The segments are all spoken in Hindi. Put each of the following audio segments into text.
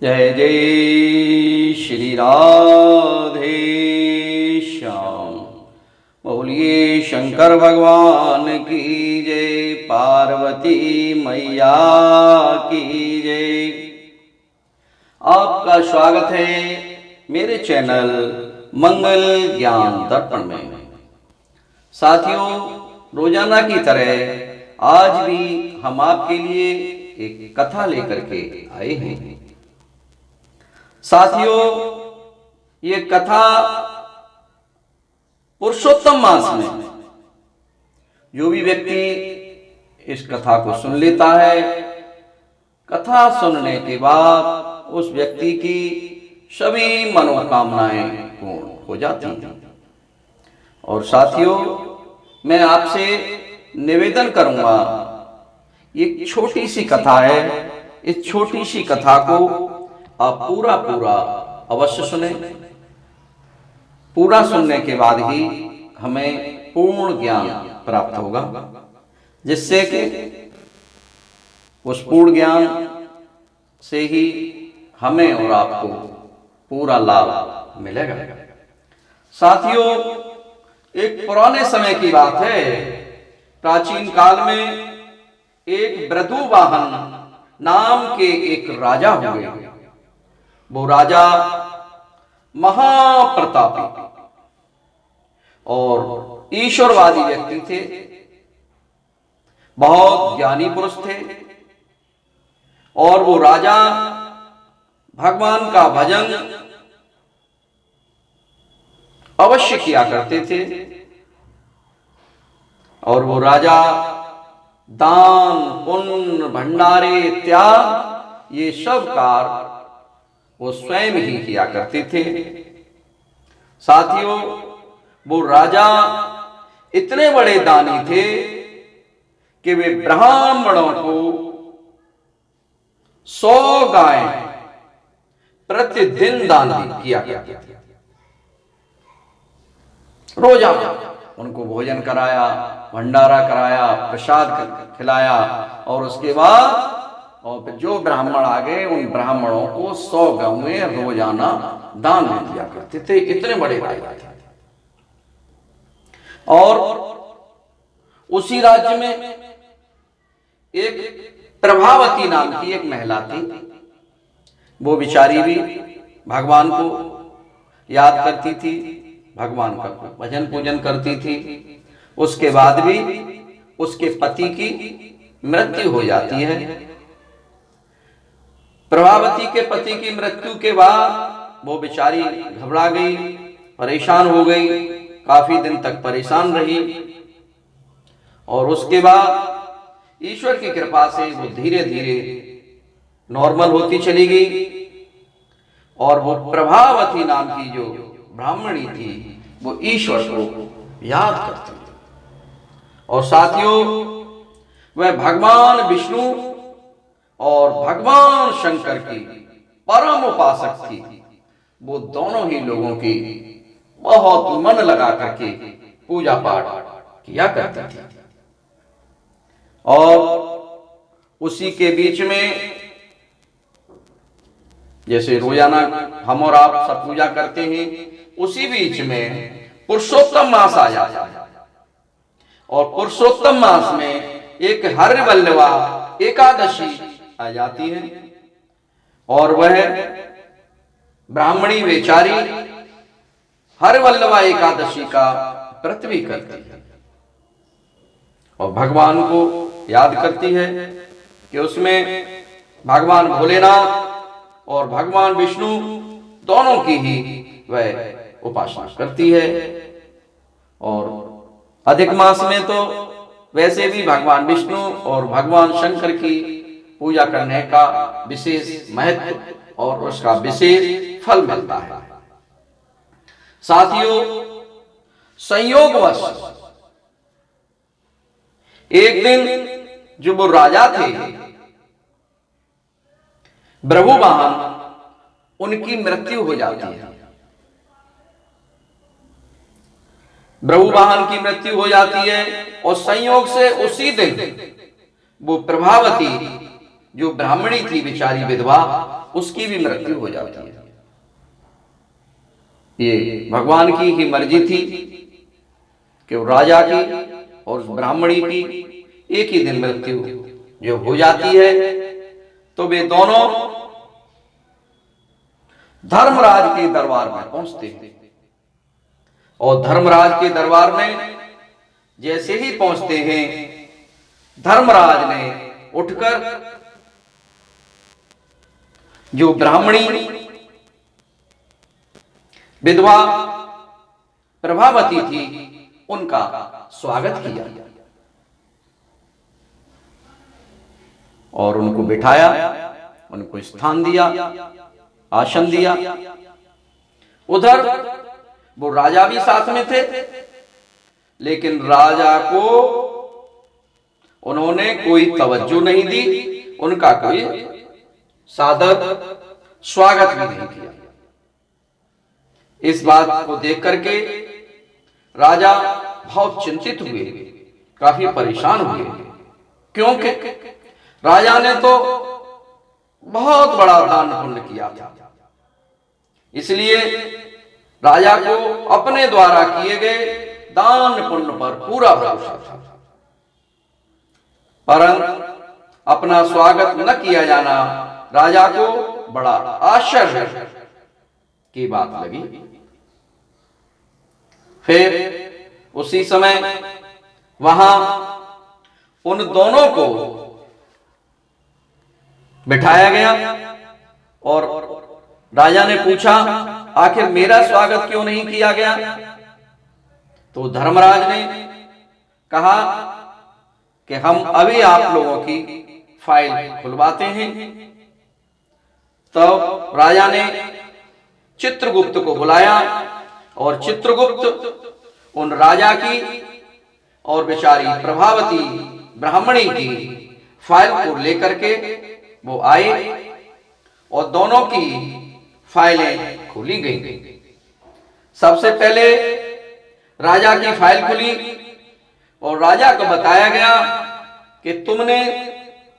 जय जय श्री राधे श्याम। बोलिए शंकर भगवान की जय, पार्वती मैया की जय। आपका स्वागत है मेरे चैनल मंगल ज्ञान दर्पण में। साथियों, रोजाना की तरह आज भी हम आपके लिए एक कथा लेकर के आए हैं। साथियों, ये कथा पुरुषोत्तम मास में जो भी व्यक्ति इस कथा को सुन लेता है, कथा सुनने के बाद उस व्यक्ति की सभी मनोकामनाएं पूर्ण हो जाती हैं। और साथियों, मैं आपसे निवेदन करूंगा, ये छोटी सी कथा है, इस छोटी सी कथा को आप पूरा अवश्य सुने। पूरा सुनने के बाद ही हमें पूर्ण ज्ञान प्राप्त होगा, जिससे कि उस पूर्ण ज्ञान से ही हमें और आपको पूरा लाभ मिलेगा। साथियों, एक पुराने समय की बात है। प्राचीन काल में एक ब्रदुवाहन नाम के एक राजा हुए। वो राजा महाप्रतापी और ईश्वरवादी व्यक्ति थे, बहुत ज्ञानी पुरुष थे। और वो राजा भगवान का भजन अवश्य किया करते थे। और वो राजा दान, पुण्य, भंडारे, त्याग, ये सब कार्य वो स्वयं ही किया करते थे। साथियों, वो राजा इतने बड़े दानी थे कि वे ब्राह्मणों को 100 गाय प्रतिदिन दान किया करते थे। रोजाना उनको भोजन कराया, भंडारा कराया, प्रसाद खिलाया, और उसके बाद और जो ब्राह्मण आ गए उन ब्राह्मणों को 100 गायें रोजाना दान में दिया करते थे। इतने बड़े राजा थे। और उसी राज्य में एक प्रभावती नाम की एक महिला थी। वो बिचारी भी भगवान को याद करती थी, भगवान का भजन पूजन करती थी। उसके बाद भी उसके पति की मृत्यु हो जाती है। प्रभावती के पति की मृत्यु के बाद वो बेचारी घबरा गई, परेशान हो गई, काफी दिन तक परेशान रही। और उसके बाद ईश्वर की कृपा से वो धीरे धीरे नॉर्मल होती चली गई। और वो प्रभावती नाम की जो ब्राह्मणी थी, वो ईश्वर को याद करती थी। और साथियों, वह भगवान विष्णु और भगवान शंकर की परम उपासक थी। वो दोनों ही लोगों की बहुत मन लगा करके पूजा पाठ किया करती थी। और उसी के बीच में, जैसे रोजाना हम और आप सब पूजा करते हैं, उसी बीच में पुरुषोत्तम मास आ जाता है। और पुरुषोत्तम मास में एक हरिवल्लभा एकादशी आ जाती है। और वह ब्राह्मणी बेचारी हरिवल्लभा एकादशी का व्रत भी करती है और भगवान को याद करती है कि उसमें भगवान भोलेनाथ और भगवान विष्णु दोनों की ही वह उपासना करती है। और अधिक मास में तो वैसे भी भगवान विष्णु और भगवान शंकर की पूजा करने का विशेष महत्व और उसका विशेष फल मिलता है। साथियों, संयोगवश एक दिन जो वो राजा थे ब्रभुवाहन, उनकी मृत्यु हो जाती है। ब्रभुवाहन की मृत्यु हो जाती है और संयोग से उसी दिन वो प्रभावती जो ब्राह्मणी थी बेचारी विधवा, उसकी भी मृत्यु हो जाती है। ये भगवान की ही मर्जी थी कि राजा की और उस ब्राह्मणी की एक ही दिन मृत्यु जो हो जाती है, तो वे दोनों धर्मराज के दरबार में पहुंचते हैं। और धर्मराज के दरबार में जैसे ही पहुंचते हैं, धर्मराज ने उठकर जो ब्राह्मणी विधवा प्रभावती थी उनका स्वागत किया और उनको बिठाया, उनको स्थान दिया, आसन दिया। उधर वो राजा भी साथ में थे, लेकिन राजा को उन्होंने कोई तवज्जो नहीं दी, उनका कोई सादर स्वागत भी नहीं किया। इस बात को देख करके राजा बहुत चिंतित हुए, काफी परेशान हुए, क्योंकि राजा ने तो बहुत बड़ा दान पुण्य किया था। इसलिए राजा को अपने द्वारा किए गए दान पुण्य पर पूरा भरोसा था, परंतु अपना स्वागत न किया जाना राजा को बड़ा आश्चर्य की बात लगी। फिर उसी समय वहां उन दोनों को बिठाया गया और राजा ने पूछा, आखिर मेरा स्वागत क्यों नहीं किया गया? तो धर्मराज ने कहा कि हम अभी आप लोगों की फाइल खुलवाते हैं। तब राजा ने चित्रगुप्त को बुलाया और चित्रगुप्त उन राजा की और बेचारी प्रभावती ब्राह्मणी की फाइल को लेकर के वो आए और दोनों की फाइलें खोली गई। सबसे पहले राजा की फाइल खुली और राजा को बताया गया कि तुमने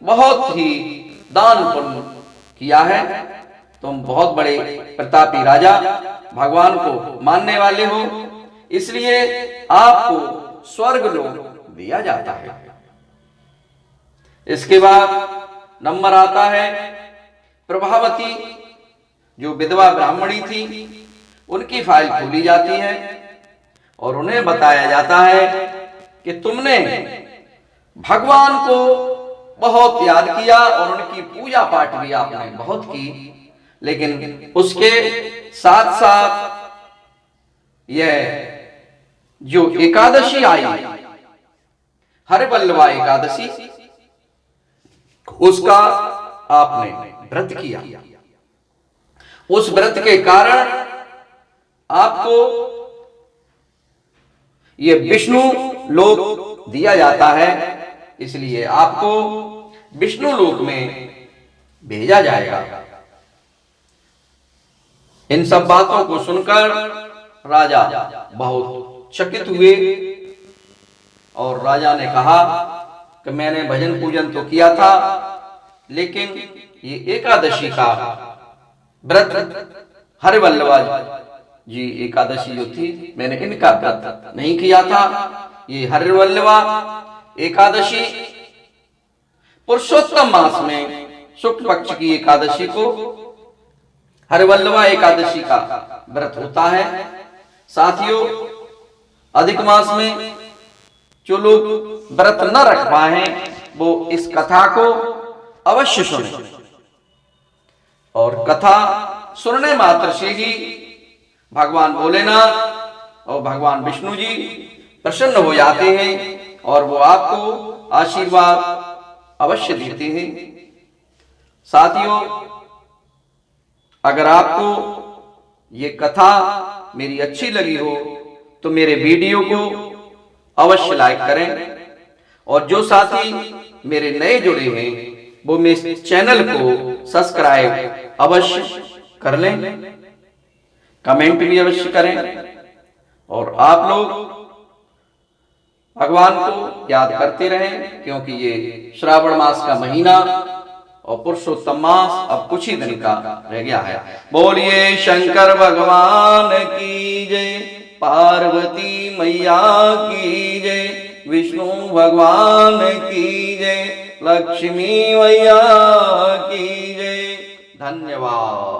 बहुत ही दान पुण्य किया है, तुम बहुत बड़े प्रतापी राजा, भगवान को मानने वाले हो, इसलिए आपको स्वर्ग लोक दिया जाता है। इसके बाद नंबर आता है प्रभावती जो विधवा ब्राह्मणी थी, उनकी फाइल खोली जाती है और उन्हें बताया जाता है कि तुमने भगवान को बहुत याद किया और उनकी पूजा पाठ भी आपने बहुत की, लेकिन उसके साथ साथ यह जो एकादशी आई, हरिवल्लभा एकादशी, उसका आपने व्रत किया। उस व्रत के कारण आपको ये विष्णु लोक दिया जाता है, इसलिए आपको विष्णु लोक में भेजा जाएगा। इन सब बातों को सुनकर राजा बहुत चकित हुए और राजा ने कहा कि मैंने भजन पूजन तो किया था, लेकिन ये एकादशी का व्रत, हरिवल्लभा जी एकादशी जो थी, मैंने इनका व्रत नहीं किया था। ये हरिवल्लभा एकादशी पुरुषोत्तम मास में शुक्ल पक्ष की एकादशी को हरिवल्लभा एकादशी का व्रत होता है। साथियों, अधिक मास में जो लोग व्रत न रख पाए वो इस कथा को अवश्य सुने और कथा सुनने मात्र से ही भगवान भोलेनाथ और भगवान विष्णु जी प्रसन्न हो जाते हैं और वो आपको आशीर्वाद अवश्य देते हैं। साथियों, अगर आपको ये कथा मेरी अच्छी लगी हो तो मेरे वीडियो को अवश्य लाइक करें और जो साथी मेरे नए जुड़े हैं वो मेरे चैनल को सब्सक्राइब अवश्य कर लें, कमेंट भी अवश्य करें और आप लोग भगवान को याद करते रहें, क्योंकि ये श्रावण मास का महीना और पुरुषोत्तम मास अब कुछ ही दिन का रह गया है। बोलिए शंकर भगवान की जय, पार्वती मैया की जय, विष्णु भगवान की जय, लक्ष्मी मैया की जय। धन्यवाद।